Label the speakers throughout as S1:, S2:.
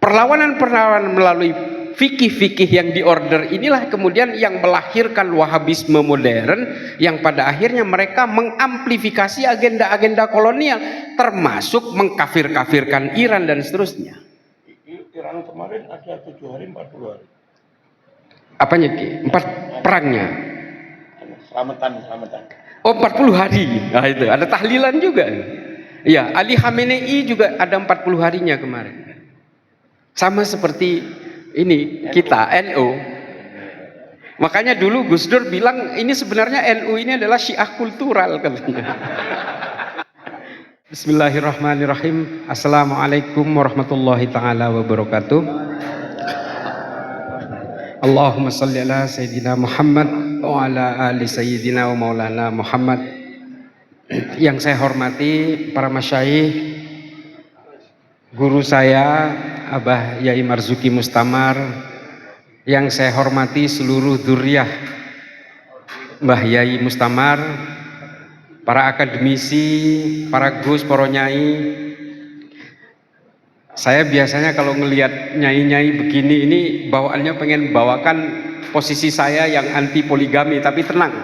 S1: Perlawanan-perlawanan melalui fikih-fikih yang diorder inilah kemudian yang melahirkan Wahabisme modern, yang pada akhirnya mereka mengamplifikasi agenda-agenda kolonial, termasuk mengkafir-kafirkan Iran dan seterusnya.
S2: Iran kemarin ada 7 hari 40 hari.
S1: Apanya Ki? 4 perangnya?
S2: Selamatan.
S1: Oh, 40 hari. Nah, itu ada tahlilan juga. Iya, Ali Khamenei juga ada 40 harinya kemarin. Sama seperti ini kita NU. Makanya dulu Gus Dur bilang ini sebenarnya NU ini adalah Syiah kultural katanya. Bismillahirrahmanirrahim. Assalamualaikum warahmatullahi taala wabarakatuh. Allahumma shalli ala sayyidina Muhammad wa ala ali sayyidina wa maulana Muhammad. Yang saya hormati para masyayikh, guru saya Abah Yai Marzuki Mustamar, yang saya hormati seluruh dzurriyyah Mbah Yai Mustamar, para akademisi, para gus, para nyai. Saya biasanya kalau ngelihat nyai-nyai begini ini bawaannya pengen bawakan posisi saya yang anti poligami, tapi tenang.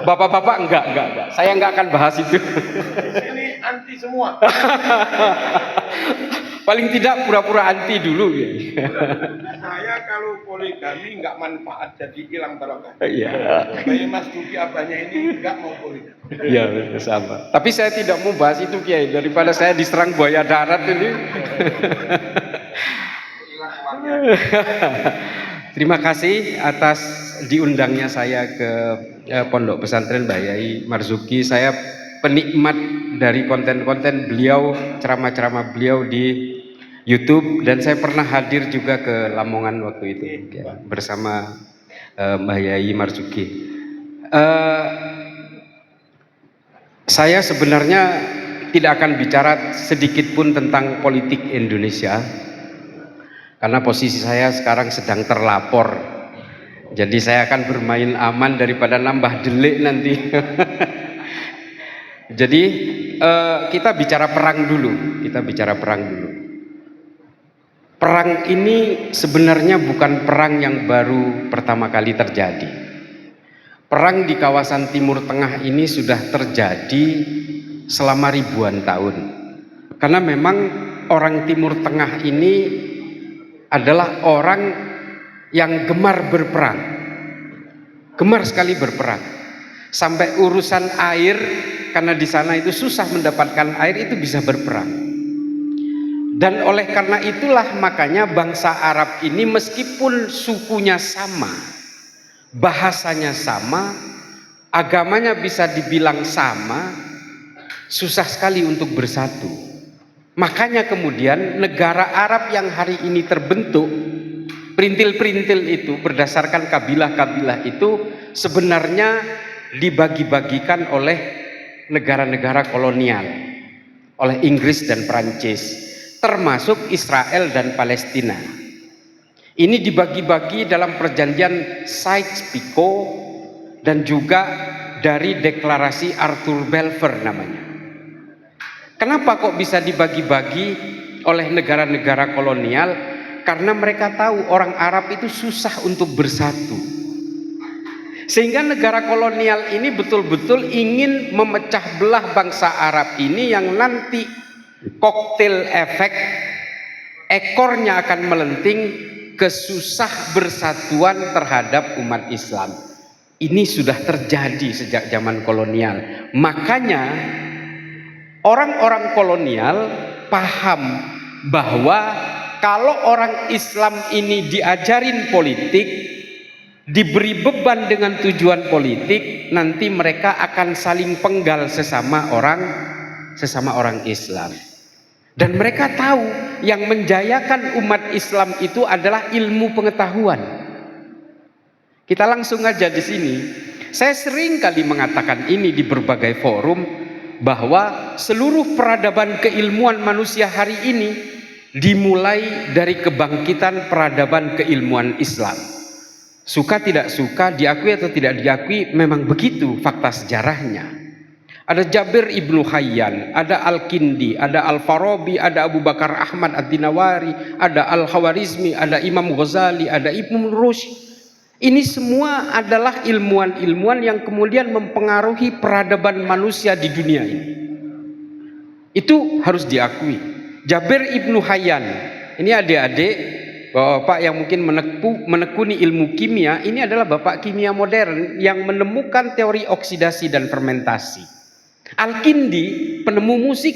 S1: Bapak-bapak enggak. Saya enggak akan bahas itu.
S2: Ini anti semua.
S1: Paling tidak pura-pura anti dulu ya.
S2: Saya kalau poligami nggak manfaat, jadi hilang barokah.
S1: Iya.
S2: Kayak Mas Duki abahnya ini nggak mau poligami.
S1: Iya, sama. Tapi saya tidak mau bahas itu Kiai, daripada saya diserang buaya darat ini. Terima kasih atas diundangnya saya ke Pondok Pesantren Mbah Yai Marzuki. Saya penikmat dari konten-konten beliau, ceramah-ceramah beliau di YouTube, dan saya pernah hadir juga ke Lamongan waktu itu ya, bersama Mbah Yai Marzuki. Saya sebenarnya tidak akan bicara sedikit pun tentang politik Indonesia, karena posisi saya sekarang sedang terlapor. Jadi saya akan bermain aman daripada nambah delik nanti. Jadi kita bicara perang dulu. Perang ini sebenarnya bukan perang yang baru pertama kali terjadi. Perang di kawasan Timur Tengah ini sudah terjadi selama ribuan tahun. Karena memang orang Timur Tengah ini adalah orang yang gemar berperang. Gemar sekali berperang. Sampai urusan air, karena di sana itu susah mendapatkan air, itu bisa berperang. Dan oleh karena itulah makanya bangsa Arab ini meskipun sukunya sama, bahasanya sama, agamanya bisa dibilang sama, susah sekali untuk bersatu. Makanya kemudian negara Arab yang hari ini terbentuk, perintil-perintil itu berdasarkan kabilah-kabilah itu sebenarnya dibagi-bagikan oleh negara-negara kolonial, oleh Inggris dan Prancis, termasuk Israel dan Palestina. Ini dibagi-bagi dalam perjanjian Sykes-Picot dan juga dari deklarasi Arthur Balfour namanya. Kenapa kok bisa dibagi-bagi oleh negara-negara kolonial? Karena mereka tahu orang Arab itu susah untuk bersatu. Sehingga negara kolonial ini betul-betul ingin memecah belah bangsa Arab ini, yang nanti koktail efek ekornya akan melenting ke susah bersatuan terhadap umat Islam. Ini sudah terjadi sejak zaman kolonial. Makanya orang-orang kolonial paham bahwa kalau orang Islam ini diajarin politik, diberi beban dengan tujuan politik, nanti mereka akan saling penggal sesama orang Islam. Dan mereka tahu yang menjayakan umat Islam itu adalah ilmu pengetahuan. Kita langsung aja di sini. Saya sering kali mengatakan ini di berbagai forum, bahwa seluruh peradaban keilmuan manusia hari ini dimulai dari kebangkitan peradaban keilmuan Islam. Suka tidak suka, diakui atau tidak diakui, memang begitu fakta sejarahnya. Ada Jabir Ibnu Hayyan, ada Al-Kindi, ada Al-Farabi, ada Abu Bakar Ahmad Ad-Dinawari, ada Al-Khawarizmi, ada Imam Ghazali, ada Ibnu Rushd. Ini semua adalah ilmuwan-ilmuwan yang kemudian mempengaruhi peradaban manusia di dunia ini. Itu harus diakui. Jabir Ibnu Hayyan, ini adik-adik, bapak yang mungkin menekuni ilmu kimia, ini adalah bapak kimia modern yang menemukan teori oksidasi dan fermentasi. Al-Kindi penemu musik,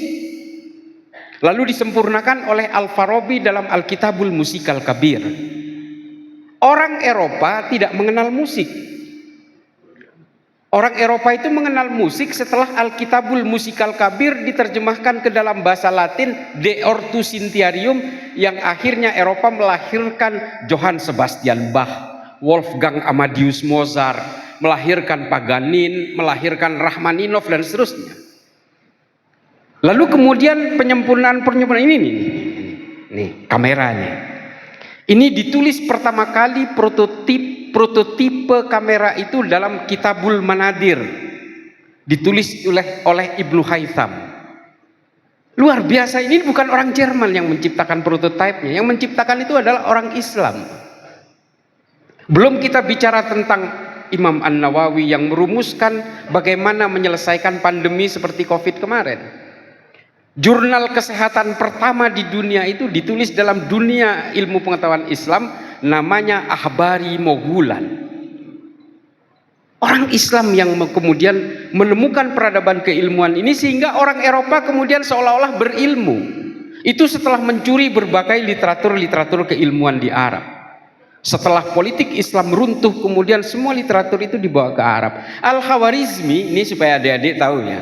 S1: lalu disempurnakan oleh Al-Farabi dalam Al-Kitabul Musikal Kabir. Orang Eropa tidak mengenal musik. Orang Eropa itu mengenal musik setelah Al-Kitabul Musikal Kabir diterjemahkan ke dalam bahasa Latin De Ortu Sintiarium, yang akhirnya Eropa melahirkan Johann Sebastian Bach, Wolfgang Amadeus Mozart, melahirkan Paganin, melahirkan Rachmaninov dan seterusnya. Lalu kemudian penyempurnaan ini nih kameranya. Ini ditulis pertama kali prototipe kamera itu dalam Kitabul Manadir, ditulis oleh Ibnu Haytham. Luar biasa, ini bukan orang Jerman yang menciptakan prototipenya, yang menciptakan itu adalah orang Islam. Belum kita bicara tentang Imam An-Nawawi yang merumuskan bagaimana menyelesaikan pandemi seperti Covid kemarin. Jurnal kesehatan pertama di dunia itu ditulis dalam dunia ilmu pengetahuan Islam, namanya Ahbari Moghulan. Orang Islam yang kemudian menemukan peradaban keilmuan ini, sehingga orang Eropa kemudian seolah-olah berilmu. Itu setelah mencuri berbagai literatur keilmuan di Arab. Setelah politik Islam runtuh, kemudian semua literatur itu dibawa ke Arab. Al-Khawarizmi, ini supaya adik-adik tahu ya,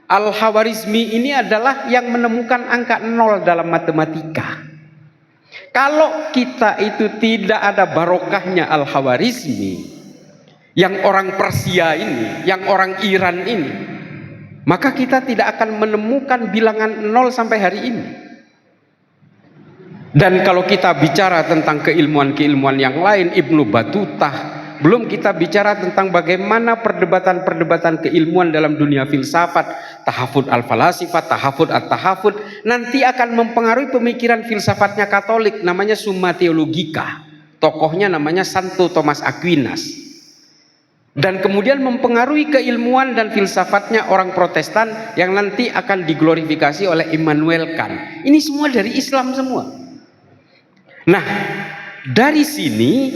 S1: Al-Khawarizmi ini adalah yang menemukan angka 0 dalam matematika. Kalau kita itu tidak ada barokahnya Al-Khawarizmi, yang orang Persia ini, yang orang Iran ini, maka kita tidak akan menemukan bilangan 0 sampai hari ini. Dan kalau kita bicara tentang keilmuan-keilmuan yang lain, Ibnu Batutah, belum kita bicara tentang bagaimana perdebatan-perdebatan keilmuan dalam dunia filsafat, tahafud al-falasifat, tahafud at-tahafud, nanti akan mempengaruhi pemikiran filsafatnya Katolik, namanya Summa Theologica. Tokohnya namanya Santo Thomas Aquinas. Dan kemudian mempengaruhi keilmuan dan filsafatnya orang Protestan yang nanti akan diglorifikasi oleh Immanuel Kant. Ini semua dari Islam semua. Nah, dari sini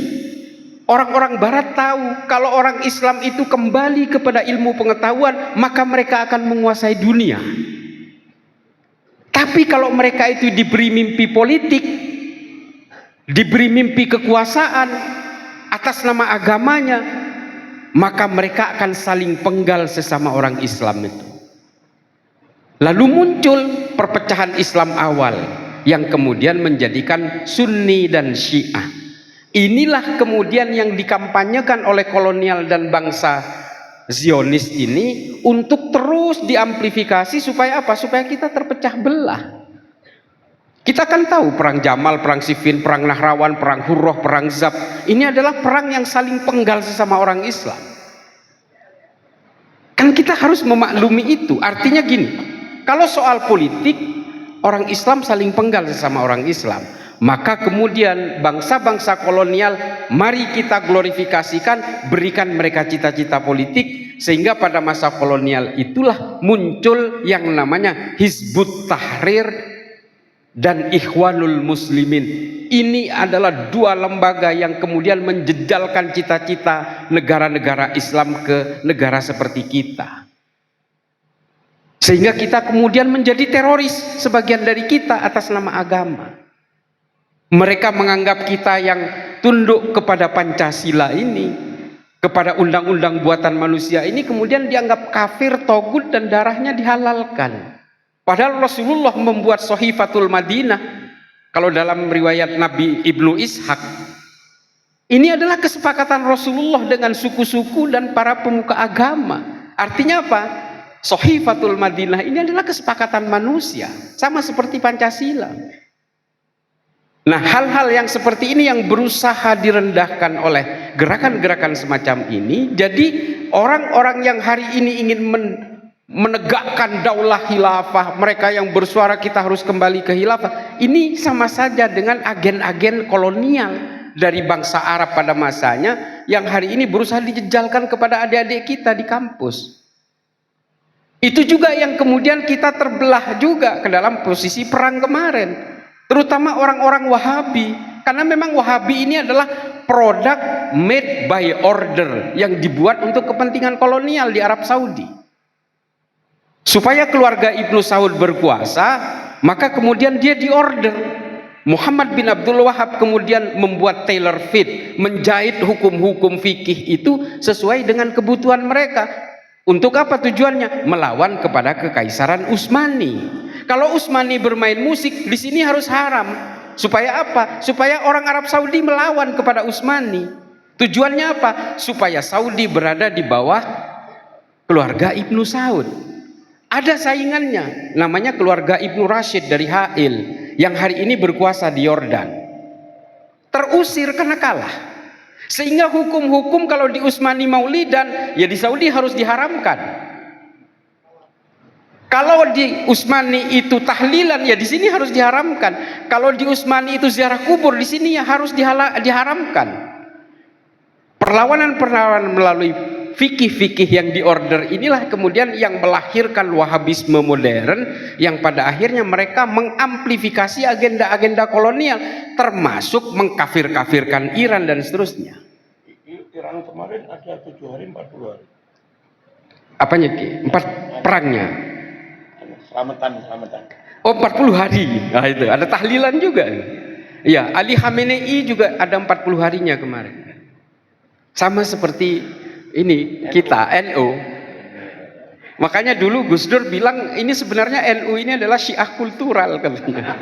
S1: orang-orang Barat tahu kalau orang Islam itu kembali kepada ilmu pengetahuan, maka mereka akan menguasai dunia. Tapi kalau mereka itu diberi mimpi politik, diberi mimpi kekuasaan atas nama agamanya, maka mereka akan saling penggal sesama orang Islam itu. Lalu muncul perpecahan Islam awal yang kemudian menjadikan Sunni dan Syiah. Inilah kemudian yang dikampanyekan oleh kolonial dan bangsa Zionis ini untuk terus diamplifikasi supaya apa? Supaya kita terpecah belah. Kita kan tahu perang Jamal, perang Siffin, perang Nahrawan, perang Hurrah, perang Zab. Ini adalah perang yang saling penggal sesama orang Islam. Kan kita harus memaklumi itu. Artinya gini, kalau soal politik orang Islam saling penggal sesama orang Islam, maka kemudian bangsa-bangsa kolonial mari kita glorifikasikan, berikan mereka cita-cita politik, sehingga pada masa kolonial itulah muncul yang namanya Hizbut Tahrir dan Ikhwanul Muslimin. Ini adalah dua lembaga yang kemudian menjejalkan cita-cita negara-negara Islam ke negara seperti kita. Sehingga kita kemudian menjadi teroris, sebagian dari kita atas nama agama. Mereka menganggap kita yang tunduk kepada Pancasila ini, kepada undang-undang buatan manusia ini, kemudian dianggap kafir, togut, dan darahnya dihalalkan. Padahal Rasulullah membuat Sahifatul Madinah. Kalau dalam riwayat Nabi Ibnu Ishaq, ini adalah kesepakatan Rasulullah dengan suku-suku dan para pemuka agama. Artinya apa? Sahifatul Madinah ini adalah kesepakatan manusia, sama seperti Pancasila. Nah, hal-hal yang seperti ini yang berusaha direndahkan oleh gerakan-gerakan semacam ini. Jadi orang-orang yang hari ini ingin menegakkan daulah khilafah, mereka yang bersuara kita harus kembali ke khilafah. Ini sama saja dengan agen-agen kolonial dari bangsa Arab pada masanya yang hari ini berusaha dijejalkan kepada adik-adik kita di kampus. Itu juga yang kemudian kita terbelah juga ke dalam posisi perang kemarin, terutama orang-orang Wahabi, karena memang Wahabi ini adalah produk made by order yang dibuat untuk kepentingan kolonial di Arab Saudi. Supaya keluarga Ibnu Saud berkuasa, maka kemudian dia diorder. Muhammad bin Abdul Wahab kemudian membuat tailor fit, menjahit hukum-hukum fikih itu sesuai dengan kebutuhan mereka. Untuk apa tujuannya? Melawan kepada kekaisaran Utsmani. Kalau Utsmani bermain musik, di sini harus haram. Supaya apa? Supaya orang Arab Saudi melawan kepada Utsmani. Tujuannya apa? Supaya Saudi berada di bawah keluarga Ibnu Saud. Ada saingannya, namanya keluarga Ibnu Rashid dari Ha'il, yang hari ini berkuasa di Yordan. Terusir karena kalah. Sehingga hukum-hukum kalau di Utsmani maulidan, ya di Saudi harus diharamkan. Kalau di Utsmani itu tahlilan, ya di sini harus diharamkan. Kalau di Utsmani itu ziarah kubur, di sini ya harus diharamkan. Perlawanan-perlawanan melalui fikih-fikih yang diorder inilah kemudian yang melahirkan Wahabisme modern, yang pada akhirnya mereka mengamplifikasi agenda-agenda kolonial, termasuk mengkafir-kafirkan Iran dan seterusnya.
S2: Iran kemarin ada 7 hari 40 hari.
S1: Apanya Ki? 4 perangnya.
S2: Selamatan.
S1: Oh 40 hari. Nah, itu ada tahlilan juga. Ya, Ali Khamenei juga ada 40 harinya kemarin. Sama seperti ini kita NU. Makanya dulu Gus Dur bilang ini sebenarnya NU ini adalah Syiah kultural katanya.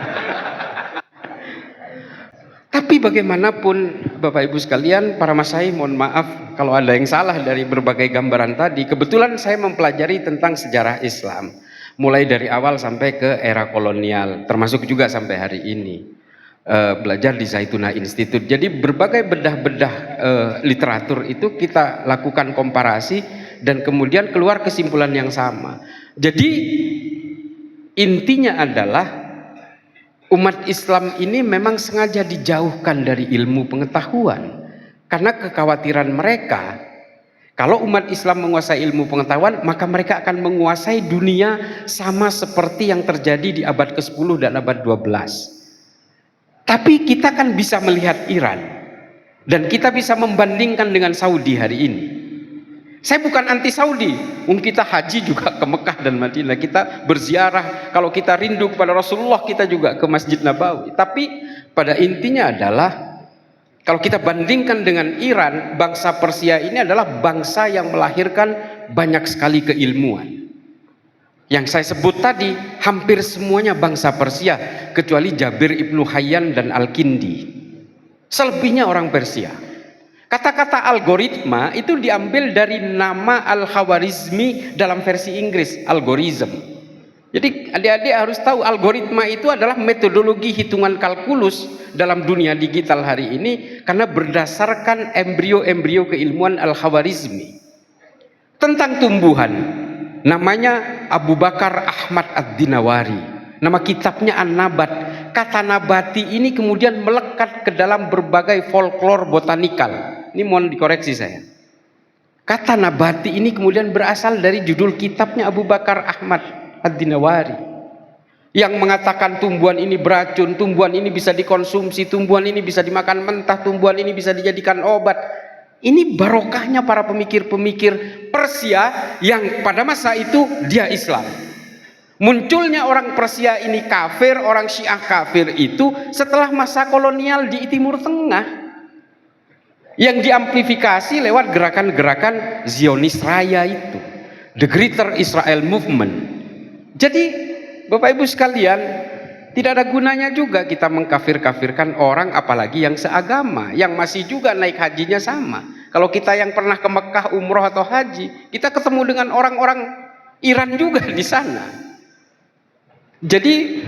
S1: Tapi bagaimanapun Bapak Ibu sekalian, para masyayikh, mohon maaf kalau ada yang salah dari berbagai gambaran tadi. Kebetulan saya mempelajari tentang sejarah Islam mulai dari awal sampai ke era kolonial, termasuk juga sampai hari ini. Belajar di Zaituna Institute. Jadi berbagai bedah-bedah literatur itu kita lakukan komparasi dan kemudian keluar kesimpulan yang sama. Jadi intinya adalah umat Islam ini memang sengaja dijauhkan dari ilmu pengetahuan karena kekhawatiran mereka kalau umat Islam menguasai ilmu pengetahuan, maka mereka akan menguasai dunia sama seperti yang terjadi di abad ke-10 dan abad 12. Tapi kita kan bisa melihat Iran dan kita bisa membandingkan dengan Saudi hari ini. Saya bukan anti Saudi, kita haji juga ke Mekah dan Madinah, kita berziarah, kalau kita rindu kepada Rasulullah kita juga ke Masjid Nabawi. Tapi pada intinya adalah kalau kita bandingkan dengan Iran, bangsa Persia ini adalah bangsa yang melahirkan banyak sekali keilmuan. Yang saya sebut tadi hampir semuanya bangsa Persia kecuali Jabir ibnu Hayyan dan Al-Kindi. Selebihnya orang Persia. Kata-kata algoritma itu diambil dari nama Al-Khawarizmi dalam versi Inggris, algorithm. Jadi adik-adik harus tahu algoritma itu adalah metodologi hitungan kalkulus dalam dunia digital hari ini karena berdasarkan embrio-embrio keilmuan Al-Khawarizmi. Tentang tumbuhan. Namanya Abu Bakar Ahmad Ad-Dinawari. Nama kitabnya An-Nabat. Kata nabati ini kemudian melekat ke dalam berbagai folklore botanikal. Ini mohon dikoreksi saya. Kata nabati ini kemudian berasal dari judul kitabnya Abu Bakar Ahmad Ad-Dinawari. Yang mengatakan tumbuhan ini beracun, tumbuhan ini bisa dikonsumsi, tumbuhan ini bisa dimakan mentah, tumbuhan ini bisa dijadikan obat. Ini barokahnya para pemikir-pemikir Persia yang pada masa itu dia Islam. Munculnya orang Persia ini kafir, orang Syiah kafir itu setelah masa kolonial di Timur Tengah yang diamplifikasi lewat gerakan-gerakan Zionis Raya itu, the Greater Israel Movement. Jadi Bapak Ibu sekalian, tidak ada gunanya juga kita mengkafir-kafirkan orang apalagi yang seagama, yang masih juga naik hajinya sama. Kalau kita yang pernah ke Mekah umroh atau haji, kita ketemu dengan orang-orang Iran juga di sana. Jadi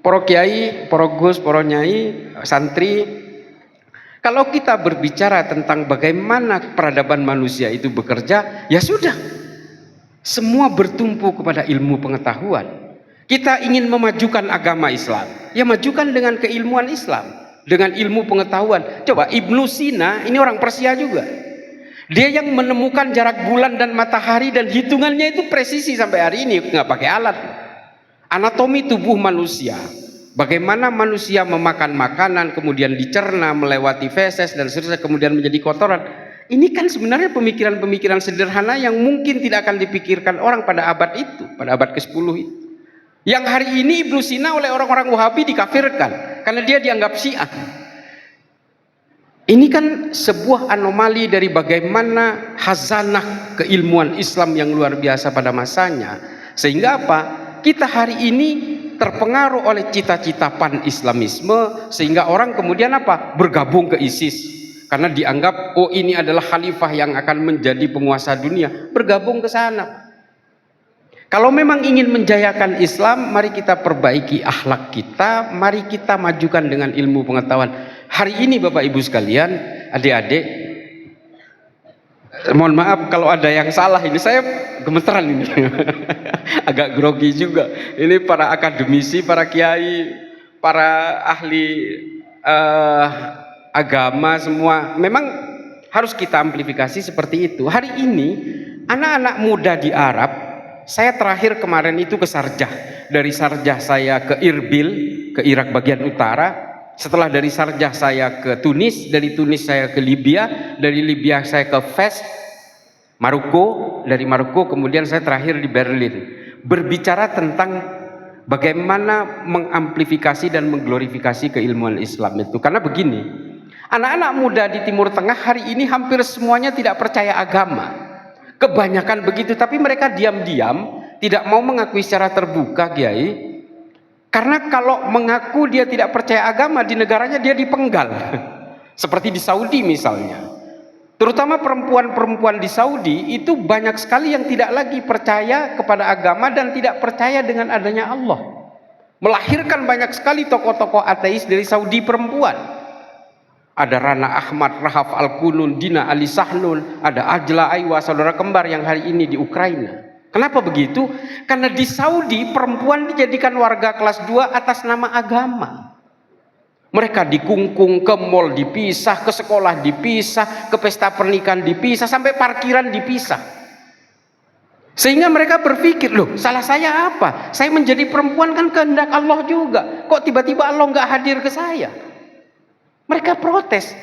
S1: para kiai, para gus, para nyai, santri, kalau kita berbicara tentang bagaimana peradaban manusia itu bekerja, ya sudah. Semua bertumpu kepada ilmu pengetahuan. Kita ingin memajukan agama Islam, ya majukan dengan keilmuan Islam, dengan ilmu pengetahuan. Coba Ibnu Sina, ini orang Persia juga. Dia yang menemukan jarak bulan dan matahari, dan hitungannya itu presisi sampai hari ini, nggak pakai alat. Anatomi tubuh manusia, bagaimana manusia memakan makanan, kemudian dicerna, melewati feses dan seterusnya, kemudian menjadi kotoran. Ini kan sebenarnya pemikiran-pemikiran sederhana yang mungkin tidak akan dipikirkan orang pada abad itu, pada abad ke-10 itu. Yang hari ini Ibnu Sina oleh orang-orang Wahabi dikafirkan karena dia dianggap Syiah. Ini kan sebuah anomali dari bagaimana khazanah keilmuan Islam yang luar biasa pada masanya. Sehingga apa? Kita hari ini terpengaruh oleh cita-cita pan-Islamisme, sehingga orang kemudian apa? Bergabung ke ISIS. Karena dianggap, oh ini adalah khalifah yang akan menjadi penguasa dunia, bergabung ke sana. Kalau memang ingin menjayakan Islam, mari kita perbaiki akhlak kita, mari kita majukan dengan ilmu pengetahuan. Hari ini Bapak Ibu sekalian, adik-adik, mohon maaf kalau ada yang salah, ini saya gemeteran ini. Agak grogi juga. Ini para akademisi, para kiai, para ahli agama semua, memang harus kita amplifikasi seperti itu. Hari ini anak-anak muda di Arab, saya terakhir kemarin itu ke Sarjah. Dari Sarjah saya ke Irbil, ke Irak bagian utara. Setelah dari Sarjah saya ke Tunis, dari Tunis saya ke Libya, dari Libya saya ke Fes, Maroko, dari Maroko kemudian saya terakhir di Berlin. Berbicara tentang bagaimana mengamplifikasi dan mengglorifikasi keilmuan Islam itu. Karena begini, anak-anak muda di Timur Tengah hari ini hampir semuanya tidak percaya agama. Kebanyakan begitu, tapi mereka diam-diam tidak mau mengakui secara terbuka, Kiai. Karena kalau mengaku dia tidak percaya agama, di negaranya dia dipenggal. Seperti di Saudi misalnya. Terutama perempuan-perempuan di Saudi itu banyak sekali yang tidak lagi percaya kepada agama dan tidak percaya dengan adanya Allah. Melahirkan banyak sekali tokoh-tokoh ateis dari Saudi perempuan. Ada Rana Ahmad, Rahaf Al-Kunun, Dina Ali Sahnun, ada Ajla Aywa, saudara kembar yang hari ini di Ukraina. Kenapa begitu? Karena di Saudi perempuan dijadikan warga kelas 2 atas nama agama. Mereka dikungkung, ke mall dipisah, ke sekolah dipisah, ke pesta pernikahan dipisah, sampai parkiran dipisah. Sehingga mereka berpikir, loh salah saya apa? Saya menjadi perempuan kan kehendak Allah juga. Kok tiba-tiba Allah nggak hadir ke saya? Mereka protes.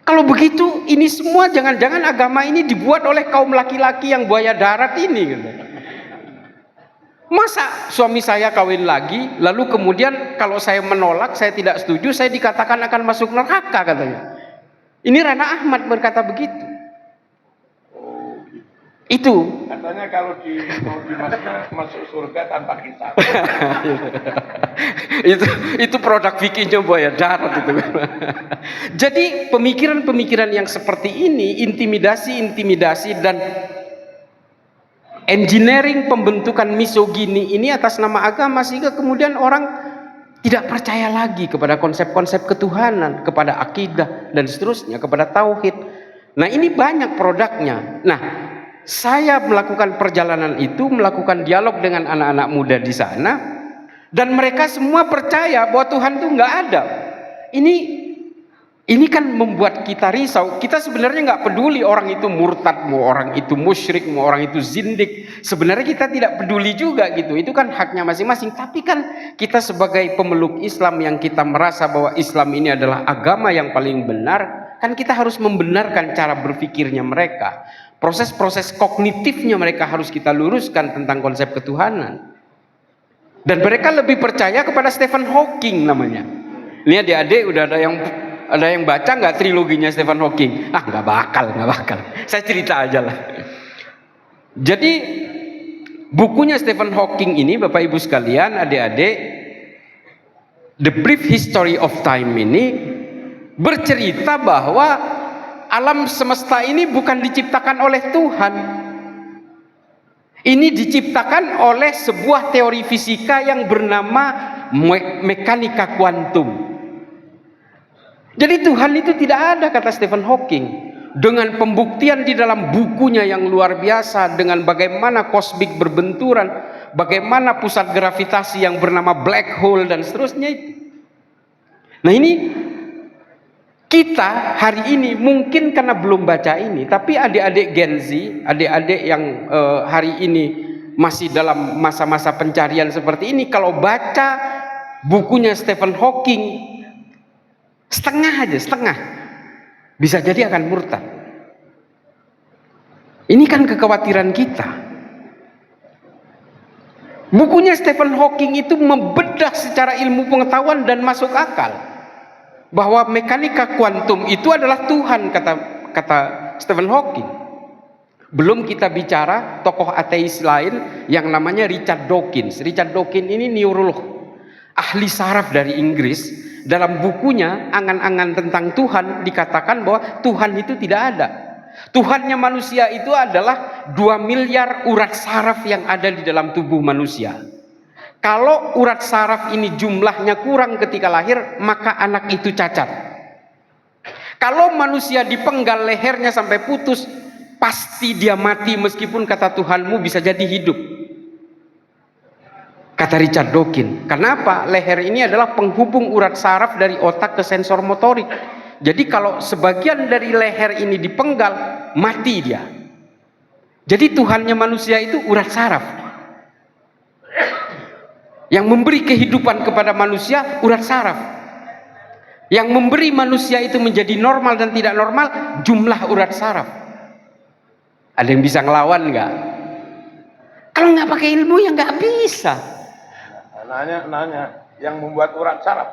S1: Kalau begitu, ini semua jangan-jangan agama ini dibuat oleh kaum laki-laki yang buaya darat ini. Masa suami saya kawin lagi, lalu kemudian kalau saya menolak, saya tidak setuju, saya dikatakan akan masuk neraka katanya. Ini Rana Ahmad berkata begitu. Itu
S2: katanya kalau mau masuk surga tanpa hisab.
S1: itu produk fikihnya buaya darat itu. Jadi pemikiran-pemikiran yang seperti ini, intimidasi dan engineering pembentukan misogini ini atas nama agama, sehingga kemudian orang tidak percaya lagi kepada konsep-konsep ketuhanan, kepada akidah dan seterusnya, kepada tauhid. Nah, ini banyak produknya. Nah, saya melakukan perjalanan itu, melakukan dialog dengan anak-anak muda di sana, dan mereka semua percaya bahwa Tuhan itu nggak ada. Ini kan membuat kita risau. Kita sebenarnya nggak peduli orang itu murtad, mau orang itu musyrik, mau orang itu zindik. Sebenarnya kita tidak peduli juga gitu. Itu kan haknya masing-masing. Tapi kan kita sebagai pemeluk Islam yang kita merasa bahwa Islam ini adalah agama yang paling benar, kan kita harus membenarkan cara berpikirnya mereka. Proses-proses kognitifnya mereka harus kita luruskan tentang konsep ketuhanan. Dan mereka lebih percaya kepada Stephen Hawking namanya. Ini adik-adik udah ada yang baca nggak triloginya Stephen Hawking? Nggak bakal. Saya cerita aja lah. Jadi bukunya Stephen Hawking ini, Bapak Ibu sekalian, adik-adik, The Brief History of Time ini bercerita bahwa alam semesta ini bukan diciptakan oleh Tuhan. Ini diciptakan oleh sebuah teori fisika yang bernama mekanika kuantum. Jadi Tuhan itu tidak ada, kata Stephen Hawking. dengan pembuktian di dalam bukunya yang luar biasa, dengan bagaimana kosmik berbenturan, bagaimana pusat gravitasi yang bernama black hole dan seterusnya itu. Nah ini kita hari ini mungkin karena belum baca ini, tapi adik-adik Gen Z, adik-adik yang hari ini masih dalam masa-masa pencarian seperti ini, kalau baca bukunya Stephen Hawking setengah aja, setengah, bisa jadi akan murtad. Ini kan kekhawatiran kita. Bukunya Stephen Hawking itu membedah secara ilmu pengetahuan dan masuk akal bahwa mekanika kuantum itu adalah Tuhan, kata Stephen Hawking. Belum kita bicara tokoh ateis lain yang namanya Richard Dawkins. Richard Dawkins ini neurolog, ahli saraf dari Inggris. Dalam bukunya Angan-angan tentang Tuhan dikatakan bahwa Tuhan itu tidak ada. Tuhannya manusia itu adalah 2 miliar urat saraf yang ada di dalam tubuh manusia. Kalau urat saraf ini jumlahnya kurang ketika lahir, maka anak itu cacat. Kalau manusia dipenggal lehernya sampai putus, pasti dia mati meskipun kata Tuhanmu bisa jadi hidup. Kata Richard Dawkins. Kenapa? Leher ini adalah penghubung urat saraf dari otak ke sensor motorik. Jadi kalau sebagian dari leher ini dipenggal, mati dia. Jadi Tuhannya manusia itu urat saraf. Yang memberi kehidupan kepada manusia urat saraf. Yang memberi manusia itu menjadi normal dan tidak normal jumlah urat saraf. Ada yang bisa ngelawan nggak? Kalau nggak pakai ilmu ya nggak bisa.
S2: Nanya yang membuat urat saraf.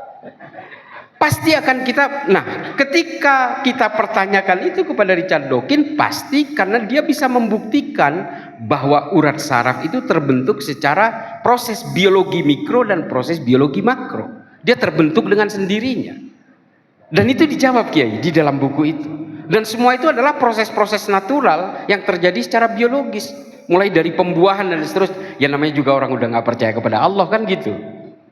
S1: Pasti akan kita, nah ketika kita pertanyakan itu kepada Richard Dawkins, pasti karena dia bisa membuktikan bahwa urat saraf itu terbentuk secara proses biologi mikro dan proses biologi makro. Dia terbentuk dengan sendirinya. Dan itu dijawab Kiai di dalam buku itu. Dan semua itu adalah proses-proses natural yang terjadi secara biologis. Mulai dari pembuahan dan seterusnya. Ya namanya juga orang udah nggak percaya kepada Allah kan gitu.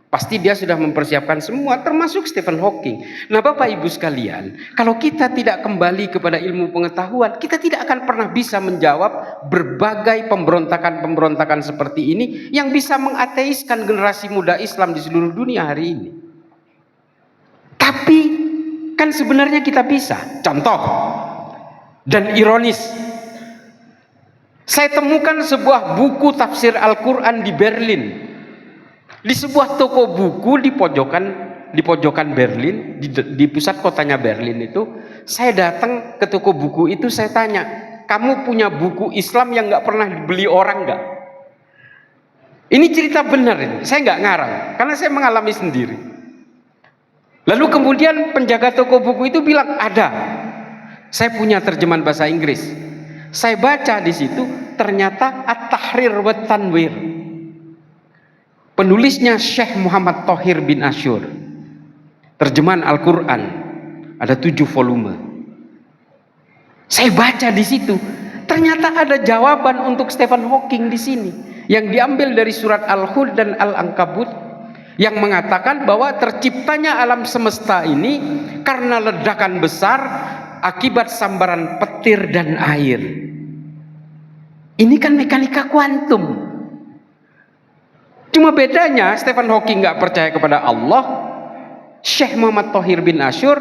S1: Pasti dia sudah mempersiapkan semua, termasuk Stephen Hawking. Nah Bapak Ibu sekalian, kalau kita tidak kembali kepada ilmu pengetahuan, kita tidak akan pernah bisa menjawab berbagai pemberontakan-pemberontakan seperti ini yang bisa mengateiskan generasi muda Islam di seluruh dunia hari ini. Tapi kan sebenarnya kita bisa. Contoh, dan ironis, saya temukan sebuah buku tafsir Al-Quran di Berlin. Di sebuah toko buku di pojokan Berlin, di pusat kotanya Berlin itu, saya datang ke toko buku itu, saya tanya, kamu punya buku Islam yang nggak pernah dibeli orang nggak? Ini cerita benar ini, saya nggak ngarang, karena saya mengalami sendiri. Lalu kemudian penjaga toko buku itu bilang, ada, saya punya terjemahan bahasa Inggris. Saya baca di situ, ternyata At-Tahrir wa Tanwir. Penulisnya Syekh Muhammad Thohir bin Asyur. Terjemahan Al-Quran ada 7 volume. Saya baca di situ, ternyata ada jawaban untuk Stephen Hawking di sini yang diambil dari surat Al-Hud dan Al-Ankabut yang mengatakan bahwa terciptanya alam semesta ini karena ledakan besar akibat sambaran petir dan air. Ini kan mekanika kuantum. Cuma bedanya Stephen Hawking nggak percaya kepada Allah, Syekh Muhammad Thohir bin Asyur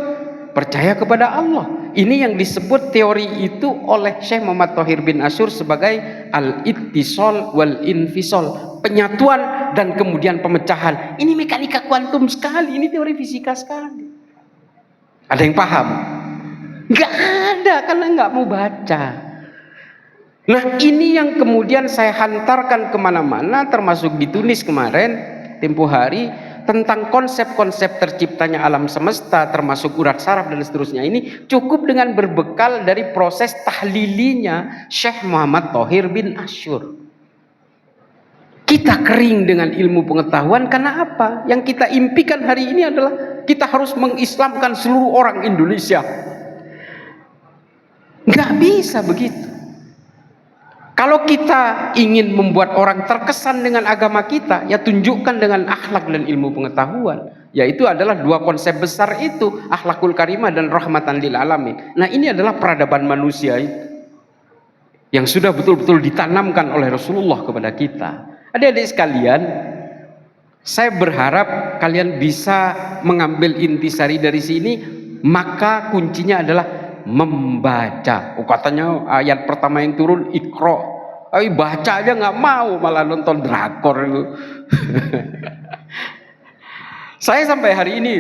S1: percaya kepada Allah. Ini yang disebut teori itu oleh Syekh Muhammad Thohir bin Asyur sebagai al-ittisal wal infisal, penyatuan dan kemudian pemecahan. Ini mekanika kuantum sekali, ini teori fisika sekali. Ada yang paham? Nggak ada, karena nggak mau baca. Nah ini yang kemudian saya hantarkan kemana-mana, termasuk di Tunis kemarin, tempo hari, tentang konsep-konsep terciptanya alam semesta, termasuk urat saraf dan seterusnya ini, cukup dengan berbekal dari proses tahlilinya Syekh Muhammad Thohir bin Asyur. Kita kering dengan ilmu pengetahuan karena apa? Yang kita impikan hari ini adalah kita harus mengislamkan seluruh orang Indonesia. Nggak bisa begitu. Kalau kita ingin membuat orang terkesan dengan agama kita, ya tunjukkan dengan akhlak dan ilmu pengetahuan. Yaitu adalah dua konsep besar itu, akhlakul karimah dan rahmatan lil alamin. Nah, ini adalah peradaban manusia itu yang sudah betul-betul ditanamkan oleh Rasulullah kepada kita. Adik-adik sekalian, saya berharap kalian bisa mengambil intisari dari sini, maka kuncinya adalah membaca. Katanya ayat pertama yang turun Iqra. Baca aja nggak mau, malah nonton drakor itu. Saya sampai hari ini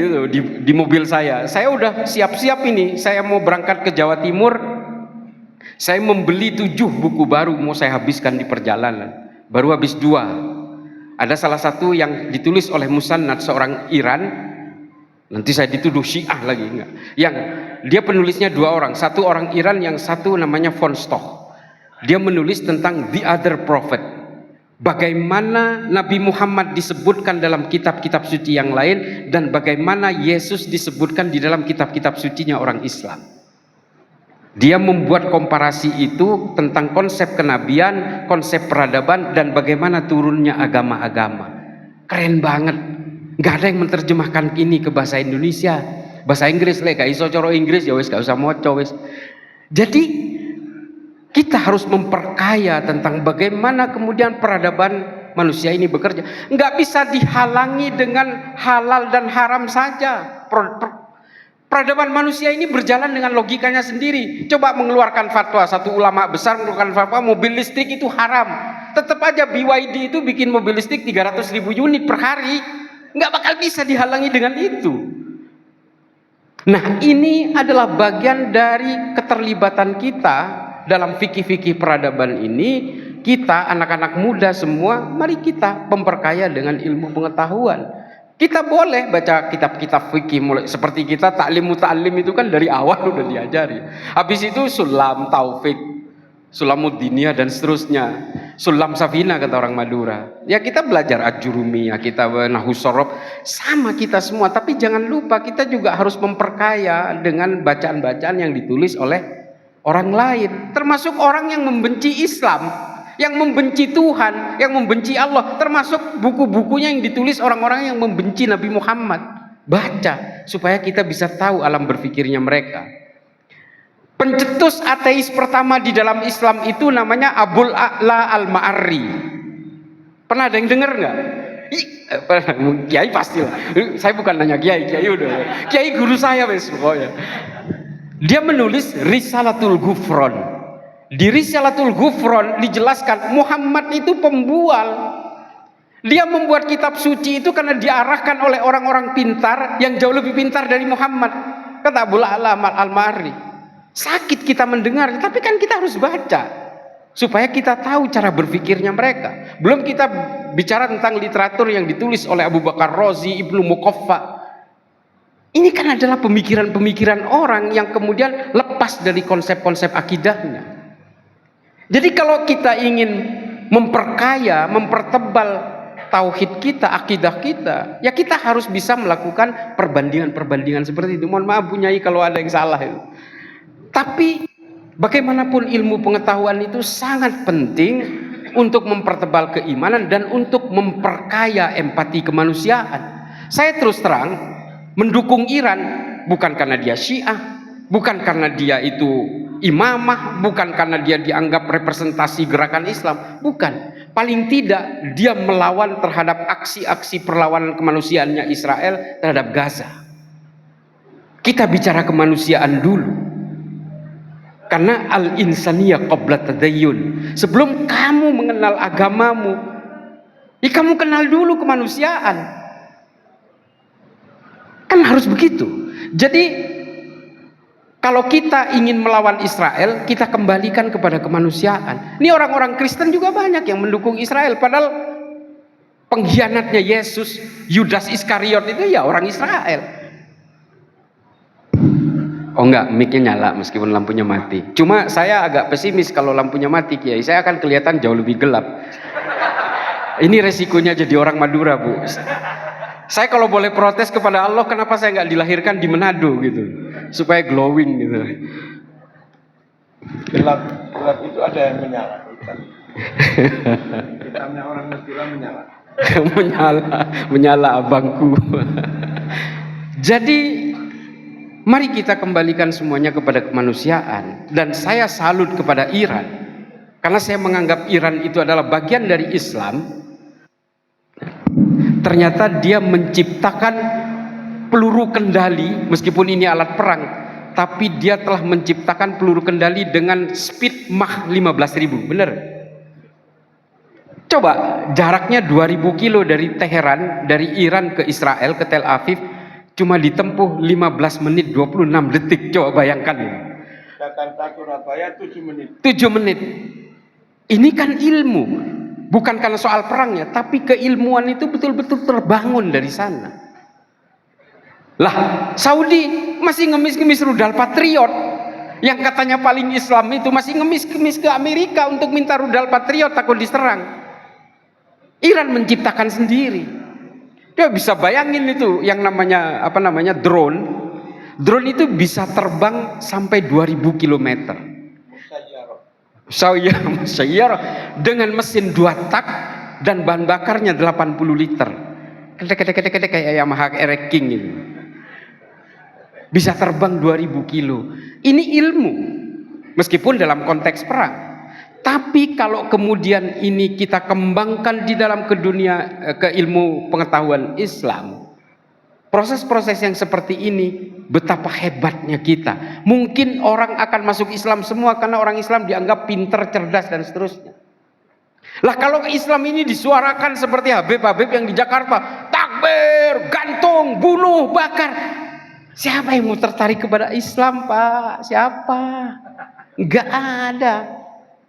S1: di mobil saya udah siap-siap ini. Saya mau berangkat ke Jawa Timur. Saya membeli 7 buku baru mau saya habiskan di perjalanan. Baru habis 2. Ada salah satu yang ditulis oleh Musannad, seorang Iran. Nanti saya dituduh Syiah lagi, enggak. Yang dia penulisnya 2 orang, satu orang Iran, yang satu namanya von Stoch. Dia menulis tentang the other prophet. Bagaimana Nabi Muhammad disebutkan dalam kitab-kitab suci yang lain, dan bagaimana Yesus disebutkan di dalam kitab-kitab sucinya orang Islam. Dia membuat komparasi itu tentang konsep kenabian, konsep peradaban, dan bagaimana turunnya agama-agama. Keren banget. Gak ada yang menerjemahkan ini ke bahasa Indonesia. Bahasa Inggris lah, gak iso coro Inggris ya wis, gak usah moco wis. Jadi kita harus memperkaya tentang bagaimana kemudian peradaban manusia ini bekerja. Nggak bisa dihalangi dengan halal dan haram saja. Peradaban manusia ini berjalan dengan logikanya sendiri. Coba mengeluarkan fatwa, satu ulama besar mengeluarkan fatwa mobil listrik itu haram. Tetap aja BYD itu bikin mobil listrik 300.000 unit per hari. Nggak bakal bisa dihalangi dengan itu. Nah, ini adalah bagian dari keterlibatan kita dalam fikih-fikih peradaban ini. Kita anak-anak muda semua, mari kita memperkaya dengan ilmu pengetahuan. Kita boleh baca kitab-kitab fikih, mulai seperti kita taklim muta'allim itu kan dari awal udah diajari. Habis itu sulam, taufik, sulamuddiniyah dan seterusnya. Sulam safina kata orang Madura. Ya kita belajar ajurumiyah, kita nahwu sorob, sama kita semua. Tapi jangan lupa kita juga harus memperkaya dengan bacaan-bacaan yang ditulis oleh orang lain, termasuk orang yang membenci Islam, yang membenci Tuhan, yang membenci Allah, termasuk buku-bukunya yang ditulis orang-orang yang membenci Nabi Muhammad. Baca supaya kita bisa tahu alam berpikirnya mereka. Pencetus ateis pertama di dalam Islam itu namanya Abul A'la Al-Ma'arri. Pernah ada yang dengar nggak? Kiai pastilah. Saya bukan nanya kiai udah. Kiai guru saya wes pokoknya. Dia menulis Risalatul Ghufron. Di Risalatul Ghufron dijelaskan Muhammad itu pembual. Dia membuat kitab suci itu karena diarahkan oleh orang-orang pintar yang jauh lebih pintar dari Muhammad. Kata Abul A'la Al-Ma'arri. Sakit kita mendengar, tapi kan kita harus baca supaya kita tahu cara berpikirnya mereka. Belum kita bicara tentang literatur yang ditulis oleh Abu Bakar Razi, Ibnu Muqaffa. Ini kan adalah pemikiran-pemikiran orang yang kemudian lepas dari konsep-konsep akidahnya. Jadi kalau kita ingin memperkaya, mempertebal tauhid kita, akidah kita, ya kita harus bisa melakukan perbandingan-perbandingan seperti itu. Mohon maaf Bu Nyai kalau ada yang salah itu. Tapi bagaimanapun ilmu pengetahuan itu sangat penting untuk mempertebal keimanan dan untuk memperkaya empati kemanusiaan. Saya terus terang mendukung Iran bukan karena dia Syiah, bukan karena dia itu imamah, bukan karena dia dianggap representasi gerakan Islam, bukan. Paling tidak dia melawan terhadap aksi-aksi perlawanan kemanusiaannya Israel terhadap Gaza. Kita bicara kemanusiaan dulu. Karena al-insaniyah qabla tadayyun. Sebelum kamu mengenal agamamu, ya kamu kenal dulu kemanusiaan. Kan harus begitu. Jadi kalau kita ingin melawan Israel, kita kembalikan kepada kemanusiaan. Ini orang-orang Kristen juga banyak yang mendukung Israel, padahal pengkhianatnya Yesus, Yudas Iskariot itu ya orang Israel. Oh enggak, mic-nya nyala meskipun lampunya mati. Cuma saya agak pesimis kalau lampunya mati, Kiai. Saya akan kelihatan jauh lebih gelap. Ini resikonya jadi orang Madura, Bu. Saya kalau boleh protes kepada Allah, kenapa saya nggak dilahirkan di Manado gitu, supaya glowing gitu.
S2: Gelap itu ada yang menyala. Hitamnya orang Madura menyala.
S1: menyala abangku. Jadi mari kita kembalikan semuanya kepada kemanusiaan. Dan saya salut kepada Iran, karena saya menganggap Iran itu adalah bagian dari Islam. Ternyata dia menciptakan peluru kendali, meskipun ini alat perang, tapi dia telah menciptakan peluru kendali dengan speed Mach 15.000. Benar? Coba jaraknya 2000 kilo dari Teheran, dari Iran ke Israel, ke Tel Aviv, cuma ditempuh 15 menit 26 detik. Coba bayangkan ini.
S2: Jakarta Surabaya 7 menit.
S1: 7 menit. Ini kan ilmu. Bukan karena soal perangnya, tapi keilmuan itu betul-betul terbangun dari sana. Lah, Saudi masih ngemis-ngemis rudal Patriot, yang katanya paling Islam itu masih ngemis-ngemis ke Amerika untuk minta rudal Patriot takut diserang. Iran menciptakan sendiri. Dia bisa bayangin itu yang namanya drone. Drone itu bisa terbang sampai 2000 km. Musayyarah dengan mesin 2 tak dan bahan bakarnya 80 liter. Kedek kayak Yamaha RX King ini. Bisa terbang 2000 kilo. Ini ilmu. Meskipun dalam konteks perang. Tapi kalau kemudian ini kita kembangkan di dalam ke ilmu pengetahuan Islam, proses-proses yang seperti ini, betapa hebatnya kita. Mungkin orang akan masuk Islam semua karena orang Islam dianggap pinter, cerdas, dan seterusnya. Lah kalau Islam ini disuarakan seperti Habib-Habib yang di Jakarta, takbir, gantung, bunuh, bakar, siapa yang mau tertarik kepada Islam, Pak? Siapa? Enggak ada.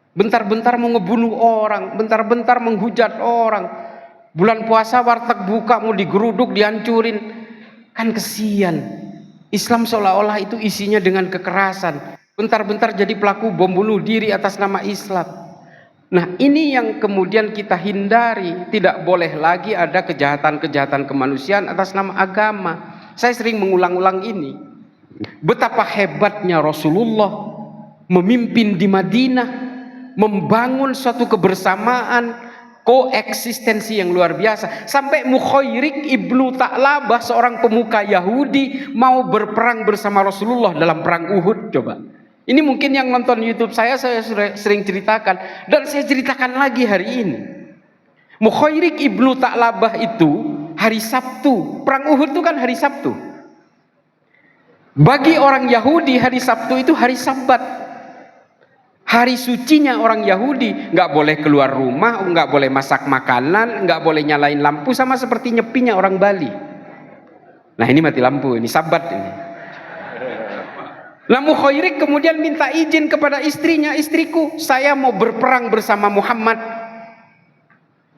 S1: Bentar-bentar mau ngebunuh orang, bentar-bentar menghujat orang. Bulan puasa warteg buka mau digeruduk, dihancurin. Kan kesian. Islam seolah-olah itu isinya dengan kekerasan. Bentar-bentar jadi pelaku bom bunuh diri atas nama Islam. Nah, ini yang kemudian kita hindari. Tidak boleh lagi ada kejahatan-kejahatan kemanusiaan atas nama agama. Saya sering mengulang-ulang ini. Betapa hebatnya Rasulullah memimpin di Madinah, membangun suatu kebersamaan, koeksistensi yang luar biasa. Sampai Mukhairik ibnu Ta'labah, seorang pemuka Yahudi, mau berperang bersama Rasulullah dalam perang Uhud. Coba, ini mungkin yang nonton YouTube saya sering ceritakan, dan saya ceritakan lagi hari ini. Mukhairik ibnu Ta'labah itu hari Sabtu, perang Uhud itu kan hari Sabtu. Bagi orang Yahudi hari Sabtu itu hari Sabat, hari sucinya orang Yahudi. Nggak boleh keluar rumah, nggak boleh masak makanan, nggak boleh nyalain lampu, sama seperti nyepinya orang Bali. Nah, ini mati lampu, ini Sabat ini. Lah Mukhairik kemudian minta izin kepada istrinya, istriku, saya mau berperang bersama Muhammad.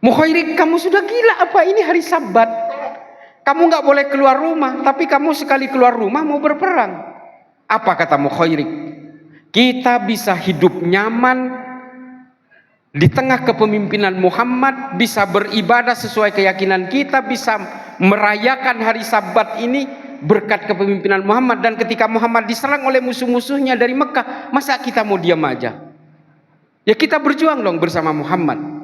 S1: Mukhairik, kamu sudah gila apa? Ini hari Sabat. Kamu nggak boleh keluar rumah, tapi kamu sekali keluar rumah mau berperang. Apa kata Mukhairik? Kita bisa hidup nyaman di tengah kepemimpinan Muhammad, bisa beribadah sesuai keyakinan kita, bisa merayakan hari Sabat ini berkat kepemimpinan Muhammad. Dan ketika Muhammad diserang oleh musuh-musuhnya dari Mekah, masa kita mau diam aja? Ya kita berjuang dong bersama Muhammad.